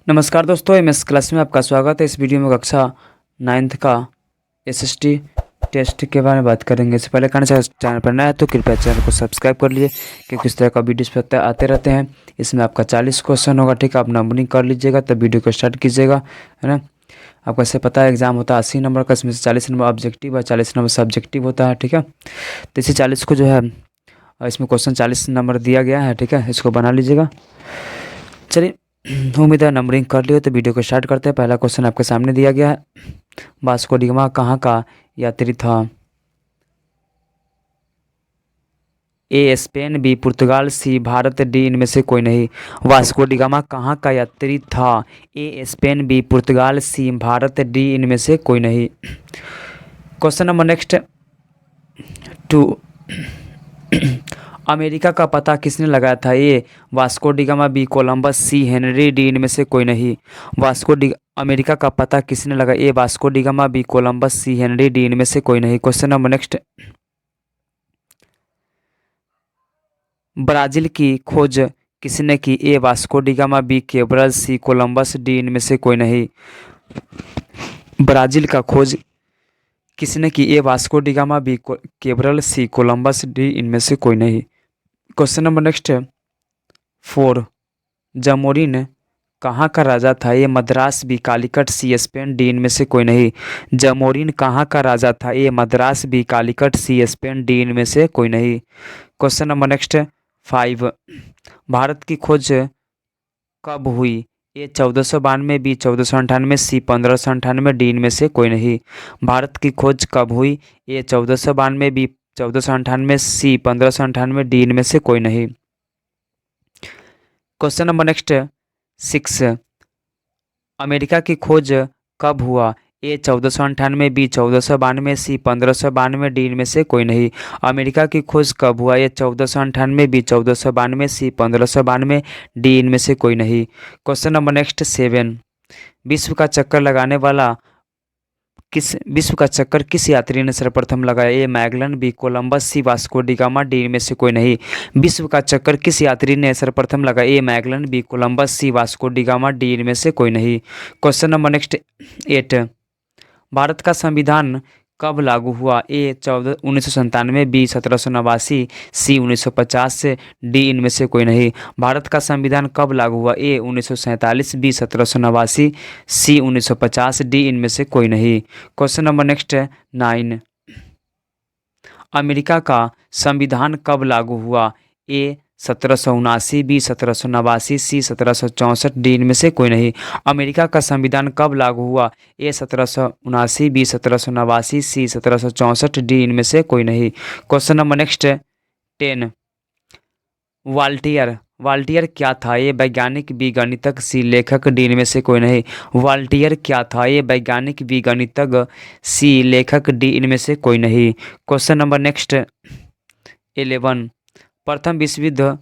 नमस्कार दोस्तों, MS class में आपका स्वागत है। इस वीडियो में कक्षा 9th का एसएसटी टेस्ट के बारे में बात करेंगे। इससे पहले चैनल पर नया है तो कृपया चैनल को सब्सक्राइब कर लिए, क्योंकि इस तरह का वीडियोस पर आते रहते हैं। इसमें आपका 40 क्वेश्चन होगा, ठीक है। आप नंबरिंग कर लीजिएगा तब वीडियो को स्टार्ट कीजिएगा, है ना। आपको ऐसे पता है एग्जाम होता है 80 नंबर का, इसमें से 40 नंबर ऑब्जेक्टिव और 40 नंबर सब्जेक्टिव होता है, ठीक है। तो इसी 40 को जो है इसमें क्वेश्चन 40 नंबर दिया गया है, ठीक है। इसको बना लीजिएगा। चलिए, उम्मीद है नंबरिंग कर लियो तो वीडियो को स्टार्ट करते हैं। पहला क्वेश्चन आपके सामने दिया गया है, वास्को डी गामा कहाँ का यात्री था? ए स्पेन, बी पुर्तगाल, सी भारत, डी इनमें से कोई नहीं। वास्को डी गामा कहाँ का यात्री था? ए स्पेन, बी पुर्तगाल, सी भारत, डी इनमें से कोई नहीं। क्वेश्चन नंबर नेक्स्ट 2, अमेरिका का पता किसने लगाया था? A Vasco da Gama, B Columbus, C Henry, D इनमें से कोई नहीं। अमेरिका का पता किसने लगाया? A Vasco da Gama, B Columbus, C Henry, D इनमें से कोई नहीं। क्वेश्चन नंबर नेक्स्ट, ब्राजील की खोज किसने की? ए वास्को डी गामा, बी केबरल, सी कोलंबस, डी इनमें से कोई नहीं। ब्राजील का खोज किसने की? ए वास्को डी गामा, बी केबरल, सी कोलंबस, डी इनमें से कोई नहीं। क्वेश्चन नंबर नेक्स्ट 4, जामोरिन कहाँ का राजा था? A Madras, B Calicut, C Spain, D इनमें से कोई नहीं। जामोरिन कहाँ का राजा था? A Madras, B Calicut, C Spain, D इनमें से कोई नहीं। क्वेश्चन नंबर नेक्स्ट 5, भारत की खोज कब हुई? ए 1492, बी 1498, सी 1598, डी इनमें से कोई नहीं। भारत की खोज कब हुई? ए 1492, बी 1498, सी 1598, डी इनमें से कोई नहीं। क्वेश्चन नंबर नेक्स्ट 6, अमेरिका की खोज कब हुआ? ए 1498, बी 1492, सी 1592, डी इनमें से कोई नहीं। अमेरिका की खोज कब हुआ? ए 1498, बी 1492, सी 1592, डी इनमें से कोई नहीं। क्वेश्चन नंबर नेक्स्ट 7, विश्व का चक्कर किस यात्री ने सर्वप्रथम लगाया? ए मैगलन, बी कोलंबस, सी वास्को डी गामा, डी इनमें से कोई नहीं। विश्व का चक्कर किस यात्री ने सर्वप्रथम लगाया? ए मैगलन, बी कोलंबस, सी वास्को डी गामा, डी इनमें से कोई नहीं। क्वेश्चन नंबर नेक्स्ट 8, भारत का संविधान कब लागू हुआ? ए 1997, बी 1789, सी 1950, डी इनमें से कोई नहीं। भारत का संविधान कब लागू हुआ? ए 1947, बी 1789, सी 1950, डी इनमें से कोई नहीं। क्वेश्चन नंबर नेक्स्ट 9, अमेरिका का संविधान कब लागू हुआ? ए 1779, बी 1789, सी 1764, डी इनमें से कोई नहीं। अमेरिका का संविधान कब लागू हुआ? ए 1779, बी 1789, सी 1764, डी इनमें से कोई नहीं। क्वेश्चन नंबर नेक्स्ट 10, वाल्टियर क्या था? ए वैज्ञानिक, बी गणितज्ञ, सी लेखक, डी इनमें से कोई नहीं। वाल्टियर क्या था? ए वैज्ञानिक, बी गणितज्ञ, सी लेखक, डी इनमें से कोई नहीं। क्वेश्चन नंबर नेक्स्ट 11, प्रथम विश्व युद्ध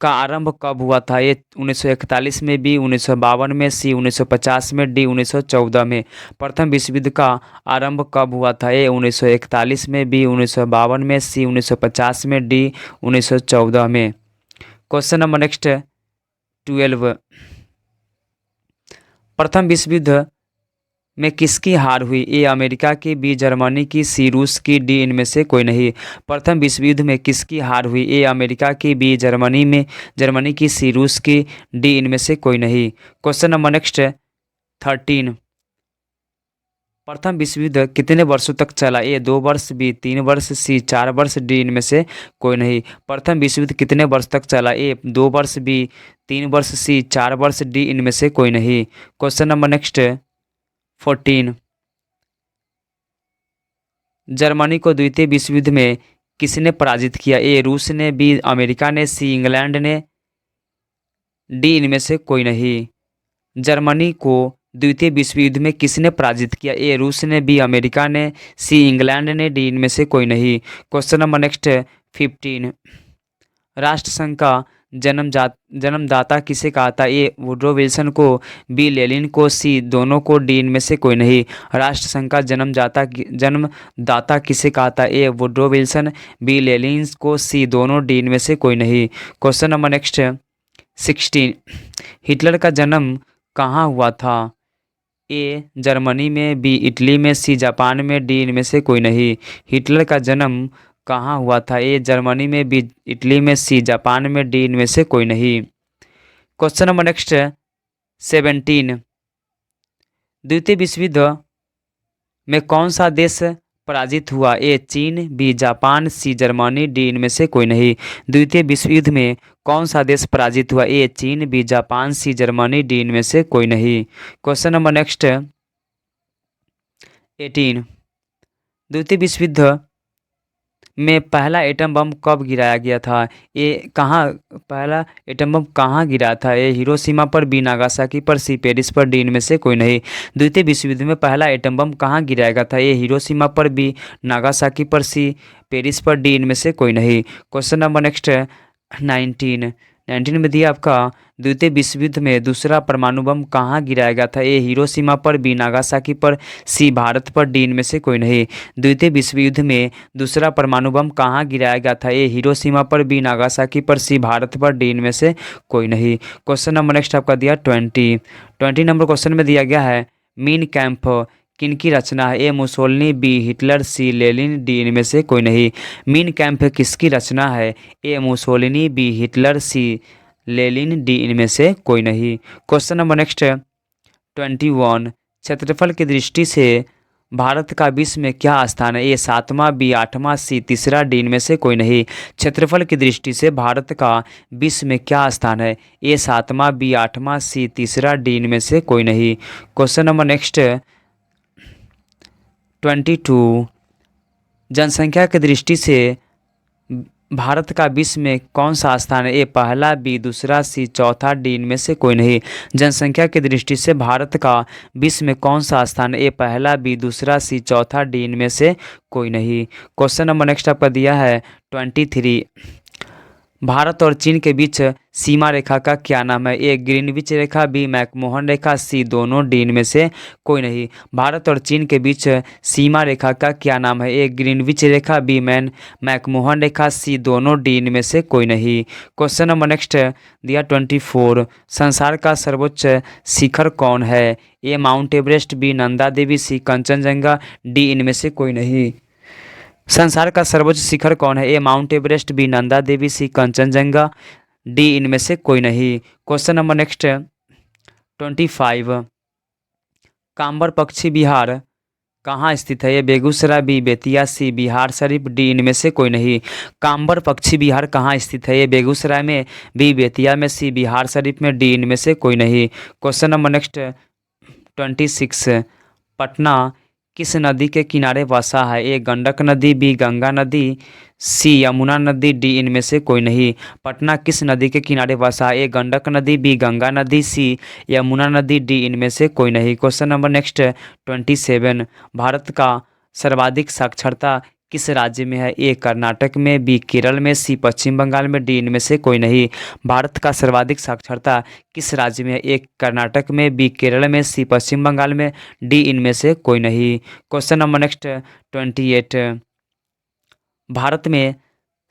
का आरंभ कब हुआ था? ए 1941 में, बी 1952 में, सी 1950 में, डी 1914 में। प्रथम विश्व युद्ध का आरंभ कब हुआ था? ए 1941 में, बी 1952 में, सी 1950 में, डी 1914 में। क्वेश्चन नंबर नेक्स्ट 12, प्रथम विश्व युद्ध में किसकी हार हुई? ए अमेरिका की, बी जर्मनी की, सी रूस की, डी इनमें से कोई नहीं। प्रथम विश्व युद्ध में किसकी हार हुई? ए अमेरिका की, बी जर्मनी की, सी रूस की, डी इनमें से कोई नहीं। क्वेश्चन नंबर नेक्स्ट 13, प्रथम विश्व युद्ध कितने वर्षों तक चला? ए 2 वर्ष, बी 3 वर्ष, सी 4 वर्ष, डी इनमें से कोई नहीं। प्रथम विश्व युद्ध कितने वर्ष तक चला? ए 2 वर्ष, बी 3 वर्ष, सी 4 वर्ष, डी इनमें से कोई नहीं। क्वेश्चन नंबर नेक्स्ट 14, जर्मनी को द्वितीय विश्व युद्ध में किसने पराजित किया? ए रूस ने, बी अमेरिका ने, सी इंग्लैंड ने, डी इनमें से कोई नहीं। जर्मनी को द्वितीय विश्व युद्ध में किसने पराजित किया? ए रूस ने, बी अमेरिका ने, सी इंग्लैंड ने, डी इनमें से कोई नहीं। क्वेश्चन नंबर नेक्स्ट 15, राष्ट्रसंघ का जन्मदाता किसे कहा था? ए वुड्रो विल्सन को, बी लेनिन को, सी दोनों को, डी इनमें से कोई नहीं। राष्ट्रसंघ का जन्मदाता किसे कहा था? ए वुड्रो विल्सन, बी लेनिन को, सी दोनों, डी इनमें से कोई नहीं। क्वेश्चन नंबर नेक्स्ट 16, हिटलर का जन्म कहाँ हुआ था? ए जर्मनी में, बी इटली में, सी जापान में, डी इनमें से कोई नहीं। हिटलर का जन्म कहाँ हुआ था? ए जर्मनी में, बी इटली में, सी जापान में, डी इनमें से कोई नहीं। Question number next 17। द्वितीय विश्व युद्ध में कौन सा देश पराजित हुआ? ए चीन, B Japan, C Germany, D इनमें से कोई नहीं। द्वितीय विश्व युद्ध में कौन सा देश पराजित हुआ? ए चीन, B Japan, C Germany, D इनमें से कोई नहीं। Question number next 18। द्वितीय विश्व युद्ध में पहला एटम बम कब गिराया गया था? ए कहाँ पहला एटम बम कहाँ गिरा था? ए हिरोशिमा पर, बी नागासाकी पर, सी पेरिस पर, डी इनमें से कोई नहीं। द्वितीय विश्व युद्ध में पहला एटम बम कहाँ गिराया गया था? ए हिरोशिमा पर, बी नागासाकी पर, सी पेरिस पर, डी इनमें से कोई नहीं। क्वेश्चन नंबर नेक्स्ट 19 में दिया आपका द्वितीय विश्व युद्ध में दूसरा परमाणु बम कहाँ गिराया गया था? ए हिरोशिमा पर, बी नागासाकी पर, सी भारत पर, डी इनमें से कोई नहीं। द्वितीय विश्व युद्ध में दूसरा परमाणु बम कहाँ गिराया गया था? ए हिरोशिमा पर, बी नागासाकी पर, सी भारत पर, डी इनमें से कोई नहीं। क्वेश्चन नंबर नेक्स्ट आपका दिया 20 नंबर क्वेश्चन में दिया गया है मीन कैंप किनकी रचना है? ए मुसोलिनी, बी हिटलर, सी लेनिन, डी इनमें से कोई नहीं। मीन कैंप किसकी रचना है? ए मुसोलिनी, बी हिटलर, सी लेनिन, डी इनमें से कोई नहीं। Question number next 21। क्षेत्रफल की दृष्टि से भारत का विश्व में क्या स्थान है? ए 7वां, बी 8वां, सी तीसरा, डी इनमें से कोई नहीं। क्षेत्रफल की दृष्टि से भारत का विश्व में क्या स्थान है? ए 7वां, बी 8वां, सी तीसरा, डी इनमें से कोई नहीं। Question number next 22। जनसंख्या की दृष्टि से भारत का विश्व में कौन सा स्थान है? ए पहला, बी दूसरा, सी चौथा, डी इनमें से कोई नहीं। जनसंख्या की दृष्टि से भारत का विश्व में कौन सा स्थान है? ए पहला, बी दूसरा, सी चौथा, डी इनमें से कोई नहीं। क्वेश्चन नंबर नेक्स्ट आपका दिया है 23। भारत और चीन के बीच सीमा रेखा का क्या नाम है? ए ग्रीनविच रेखा, बी मैकमोहन रेखा, सी दोनों, डी इनमें से कोई नहीं। भारत और चीन के बीच सीमा रेखा का क्या नाम है? ए ग्रीनविच रेखा, बी मैकमोहन रेखा, सी दोनों, डी इनमें से कोई नहीं। क्वेश्चन नंबर नेक्स्ट दिया 24। संसार का सर्वोच्च शिखर कौन है? ए mount Everest, B Nanda Devi, सी कंचनजंगा, डी इनमें से कोई नहीं। संसार का सर्वोच्च शिखर कौन है? ए mount Everest, B Nanda Devi, सी कंचनजंगा, डी इनमें से कोई नहीं। Question number next 25। कांबर पक्षी विहार कहाँ स्थित है? ये बेगूसराय, बी बेतिया, सी बिहार शरीफ, डी इनमें से कोई नहीं। कांबर पक्षी विहार कहाँ स्थित है? ये बेगूसराय में, बी बेतिया में, सी बिहार शरीफ में, डी इनमें से कोई नहीं। Question number next 26। पटना किस नदी के किनारे बसा है? ए गंडक नदी, बी गंगा नदी, सी यमुना नदी, डी इनमें से कोई नहीं। पटना किस नदी के किनारे बसा है? ए गंडक नदी, बी गंगा नदी, सी यमुना नदी, डी इनमें से कोई नहीं। Question number next 27। भारत का सर्वाधिक साक्षरता किस राज्य में है? ए कर्नाटक में, बी केरल में, सी पश्चिम बंगाल में, डी इनमें से कोई नहीं। भारत का सर्वाधिक साक्षरता किस राज्य में है? ए कर्नाटक में, बी केरल में, सी पश्चिम बंगाल में, डी इनमें से कोई नहीं। Question number next 28। भारत में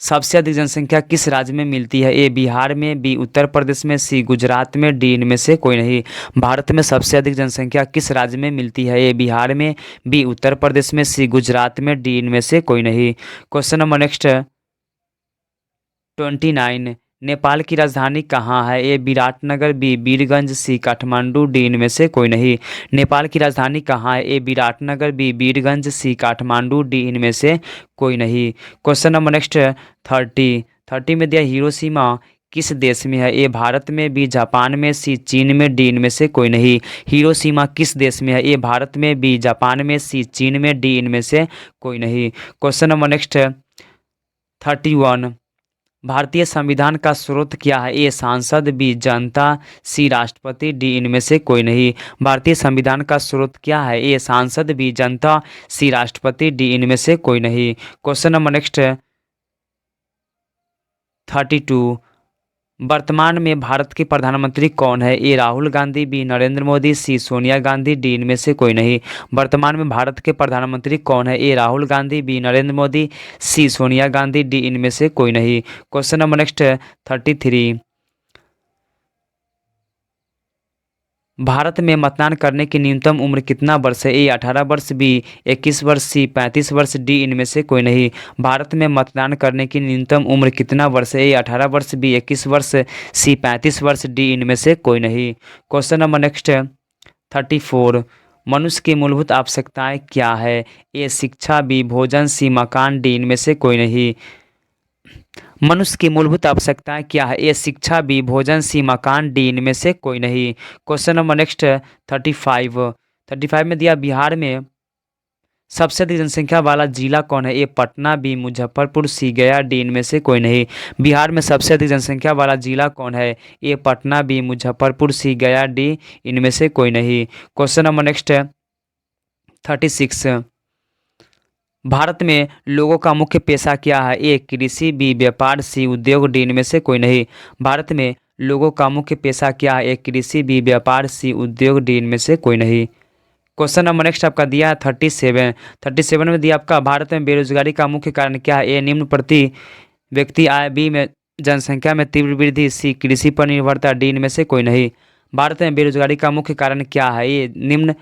सबसे अधिक जनसंख्या किस राज्य में मिलती है? ए बिहार में, बी उत्तर प्रदेश में, सी गुजरात में, डी इनमें से कोई नहीं। भारत में सबसे अधिक जनसंख्या किस राज्य में मिलती है? ए बिहार में, बी उत्तर प्रदेश में, सी गुजरात में, डी इनमें से कोई नहीं। Question number next 29। नेपाल की राजधानी कहाँ है? ए विराटनगर, बी बीरगंज, सी काठमांडू, डी इनमें से कोई नहीं। नेपाल की राजधानी कहाँ है? ए विराटनगर, बी बीरगंज, सी काठमांडू, डी इनमें से कोई नहीं। क्वेश्चन नंबर नेक्स्ट 30 में दिया हिरोशिमा किस देश में है? ए भारत में, बी जापान में, सी चीन में, डी इनमें से कोई नहीं। हिरोशिमा किस देश में है? ए भारत में, बी जापान में, सी चीन में, डी इनमें से कोई नहीं। Question number next 31। भारतीय संविधान का स्रोत क्या है? ए सांसद, बी जनता, सी राष्ट्रपति, डी इनमें से कोई नहीं। भारतीय संविधान का स्रोत क्या है? ए सांसद, बी जनता, सी राष्ट्रपति, डी इनमें से कोई नहीं। Question number next 32। वर्तमान में भारत के प्रधानमंत्री कौन है? ए राहुल गांधी, बी नरेंद्र मोदी, सी सोनिया गांधी, डी इनमें से कोई नहीं। वर्तमान में भारत के प्रधानमंत्री कौन है? ए राहुल गांधी, बी नरेंद्र मोदी, सी सोनिया गांधी, डी इनमें से कोई नहीं। Question number next 33। भारत में मतदान करने की न्यूनतम उम्र कितना वर्ष है? ए 18 वर्ष, बी 21 वर्ष, सी 35 वर्ष, डी इनमें से कोई नहीं। भारत में मतदान करने की न्यूनतम उम्र कितना वर्ष है? ए 18 वर्ष, बी 21 वर्ष, सी 35 वर्ष, डी इनमें से कोई नहीं। Question number next 34। मनुष्य की मूलभूत आवश्यकताएं क्या है? ए शिक्षा, बी भोजन, सी मकान, डी इनमें से कोई नहीं। मनुष्य की मूलभूत आवश्यकताएं क्या है? ए शिक्षा, बी भोजन, सी मकान, डी इनमें से कोई नहीं। Question number next 35। 35 में दिया बिहार में सबसे अधिक जनसंख्या वाला जिला कौन है? ए पटना, बी मुजफ्फरपुर, सी गया, डी इनमें से कोई नहीं। बिहार में सबसे अधिक जनसंख्या वाला जिला कौन है? ए पटना, बी मुजफ्फरपुर, सी गया, डी इनमें से कोई नहीं। Question number next 36। भारत में लोगों का मुख्य पेशा क्या है? ए कृषि, बी व्यापार, सी उद्योग, डी इनमें से कोई नहीं। भारत में लोगों का मुख्य पेशा क्या है? ए कृषि, बी व्यापार, सी उद्योग, डी इनमें से कोई नहीं। क्वेश्चन नंबर नेक्स्ट आपका दिया है 37। 37 में दिया आपका भारत में बेरोजगारी का मुख्य कारण क्या है? ए निम्न प्रति व्यक्ति आय, बी में जनसंख्या में तीव्र वृद्धि, सी कृषि पर निर्भरता, डी इनमें से कोई नहीं। भारत में बेरोजगारी का मुख्य कारण क्या है? ए निम्न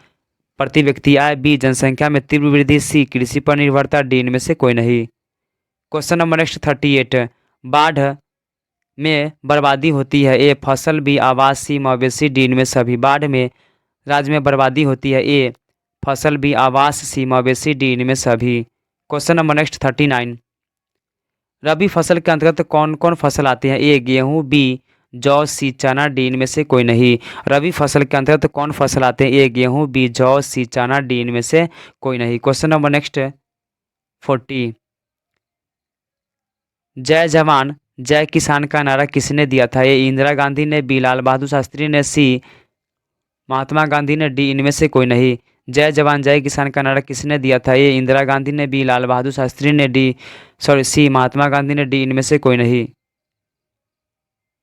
प्रति व्यक्ति आय, बी जनसंख्या में तीव्र वृद्धि, सी कृषि पर निर्भरता, डी इनमें से कोई नहीं। Question number next 38। बाढ़ में बर्बादी होती है? ए फसल, बी आवास, सी मवेशी, डी इनमें सभी। बाढ़ में राज्य में बर्बादी होती है? ए फसल, बी आवास, सी मवेशी, डी इनमें सभी। Question number next 39। रबी फसल के अंतर्गत कौन कौन फसल आती है? ए गेहूं, बी जौ, सी चना, डी इनमें से कोई नहीं। रबी फसल के अंतर्गत कौन फसल आते हैं? ए गेहूं, बी जौ, सी चना, डी इनमें से कोई नहीं। Question number next 40। जय जवान जय किसान का नारा किसने दिया था? ए इंदिरा गांधी ने, बी लाल बहादुर शास्त्री ने, सी महात्मा गांधी ने, डी इनमें से कोई नहीं। जय जवान जय किसान का नारा किसने दिया था? ए इंदिरा गांधी ने, बी लाल बहादुर शास्त्री ने, सी महात्मा गांधी ने, डी इनमें से कोई नहीं।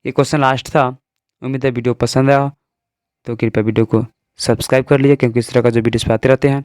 ये क्वेश्चन लास्ट था। उम्मीद है वीडियो पसंद आया, तो कृपया वीडियो को सब्सक्राइब कर लीजिए, क्योंकि इस तरह का जो वीडियोस आते रहते हैं